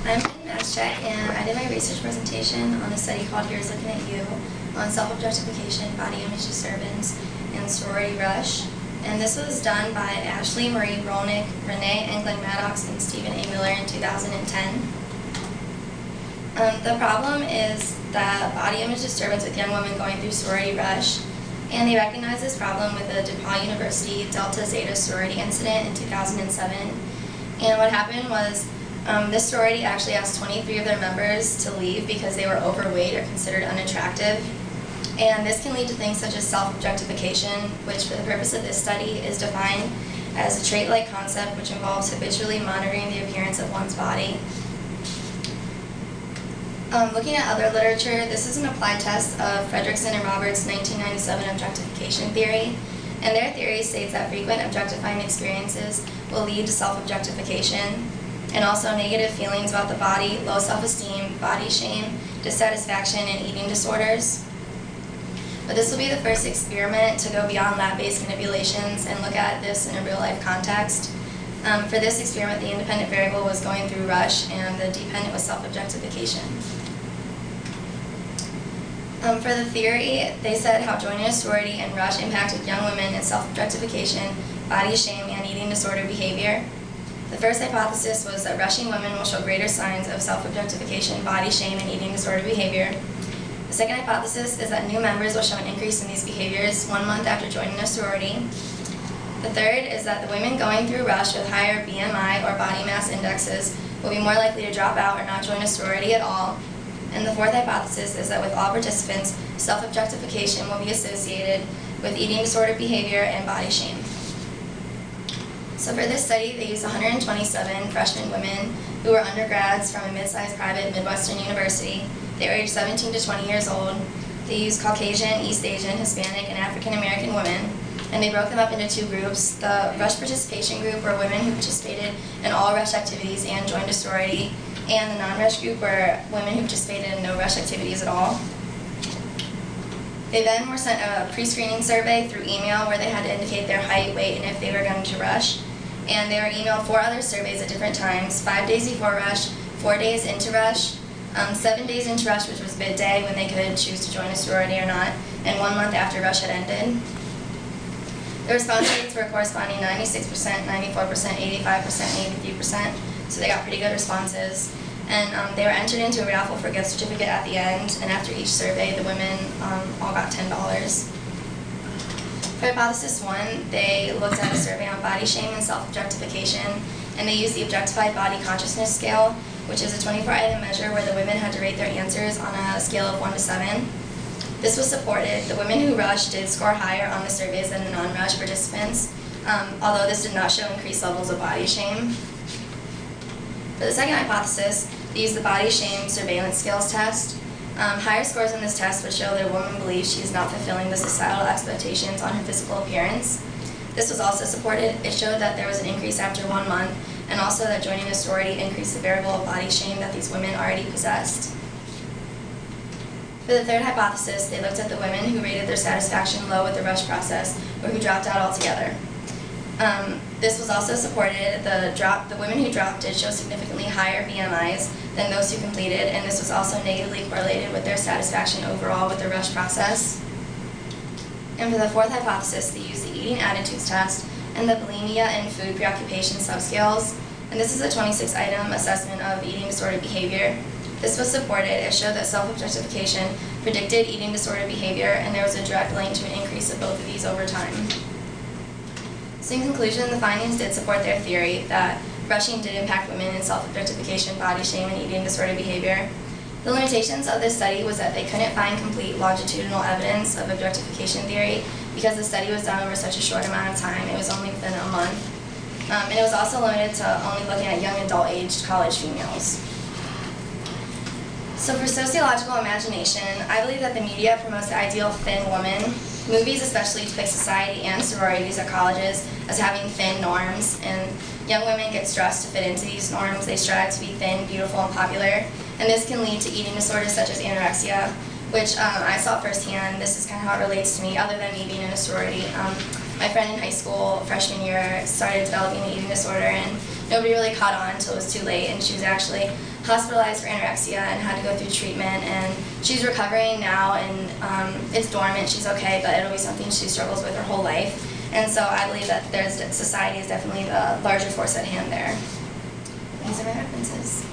I'm in Check, and I did my research presentation on a study called Here's Looking at You on self-objectification, body image disturbance, and sorority rush. And this was done by Ashley Marie Rolnick, Renee England Maddox, and Stephen A. Miller in 2010. The problem is that body image disturbance with young women going through sorority rush, and they recognized this problem with the DePaul University Delta Zeta sorority incident in 2007. And what happened was this sorority actually asked 23 of their members to leave because they were overweight or considered unattractive. And this can lead to things such as self-objectification, which for the purpose of this study is defined as a trait-like concept which involves habitually monitoring the appearance of one's body. Looking at other literature, this is an applied test of Fredrickson and Roberts' 1997 objectification theory. And their theory states that frequent objectifying experiences will lead to self-objectification, and also negative feelings about the body, low self-esteem, body shame, dissatisfaction, and eating disorders. But this will be the first experiment to go beyond lab-based manipulations and look at this in a real-life context. For this experiment, the independent variable was going through rush, and the dependent was self-objectification. For the theory, they said how joining a sorority and rush impacted young women in self-objectification, body shame, and eating disorder behavior. The first hypothesis was that rushing women will show greater signs of self-objectification, body shame, and eating disorder behavior. The second hypothesis is that new members will show an increase in these behaviors 1 month after joining a sorority. The third is that the women going through rush with higher BMI or body mass indexes will be more likely to drop out or not join a sorority at all. And the fourth hypothesis is that with all participants, self-objectification will be associated with eating disorder behavior and body shame. So for this study, they used 127 freshman women who were undergrads from a mid-sized private Midwestern university. They were aged 17 to 20 years old. They used Caucasian, East Asian, Hispanic, and African American women. And they broke them up into two groups. The rush participation group were women who participated in all rush activities and joined a sorority. And the non-rush group were women who participated in no rush activities at all. They then were sent a pre-screening survey through email where they had to indicate their height, weight, and if they were going to rush. And they were emailed 4 other surveys at different times, 5 days before rush, 4 days into rush, 7 days into rush, which was bid day when they could choose to join a sorority or not, and 1 month after rush had ended. The response rates were corresponding 96%, 94%, 85%, 83%, so they got pretty good responses. And they were entered into a raffle for a gift certificate at the end, and after each survey, the women all got $10. For hypothesis 1, they looked at a survey on body shame and self-objectification, and they used the Objectified Body Consciousness Scale, which is a 24-item measure where the women had to rate their answers on a scale of 1 to 7. This was supported. The women who rushed did score higher on the surveys than the non-rush participants, although this did not show increased levels of body shame. For the second hypothesis, they used the body shame surveillance skills test. Higher scores in this test would show that a woman believes she is not fulfilling the societal expectations on her physical appearance. This was also supported. It showed that there was an increase after 1 month, and also that joining a sorority increased the variable of body shame that these women already possessed. For the third hypothesis, they looked at the women who rated their satisfaction low with the rush process or who dropped out altogether. This was also supported. The women who dropped did show significantly higher BMIs than those who completed, and this was also negatively correlated with their satisfaction overall with the rush process. And for the fourth hypothesis, they used the eating attitudes test and the bulimia and food preoccupation subscales. And this is a 26-item assessment of eating disorder behavior. This was supported. It showed that self-objectification predicted eating disorder behavior, and there was a direct link to an increase of both of these over time. So in conclusion, the findings did support their theory that rushing did impact women in self-objectification, body shame, and eating disorder behavior. The limitations of this study was that they couldn't find complete longitudinal evidence of objectification theory because the study was done over such a short amount of time. It was only within a month. And it was also limited to only looking at young adult-aged college females. So for sociological imagination, I believe that the media promotes the ideal thin woman. Movies especially depict society and sororities at colleges as having thin norms, and young women get stressed to fit into these norms. They strive to be thin, beautiful, and popular, and this can lead to eating disorders such as anorexia, which I saw firsthand. This is kind of how it relates to me, other than me being in a sorority. My friend in high school, freshman year, started developing an eating disorder, and nobody really caught on until it was too late, and she was actually hospitalized for anorexia and had to go through treatment, and she's recovering now, and it's dormant, she's okay, but it'll be something she struggles with her whole life. And so I believe that society is definitely the larger force at hand there. These are my references.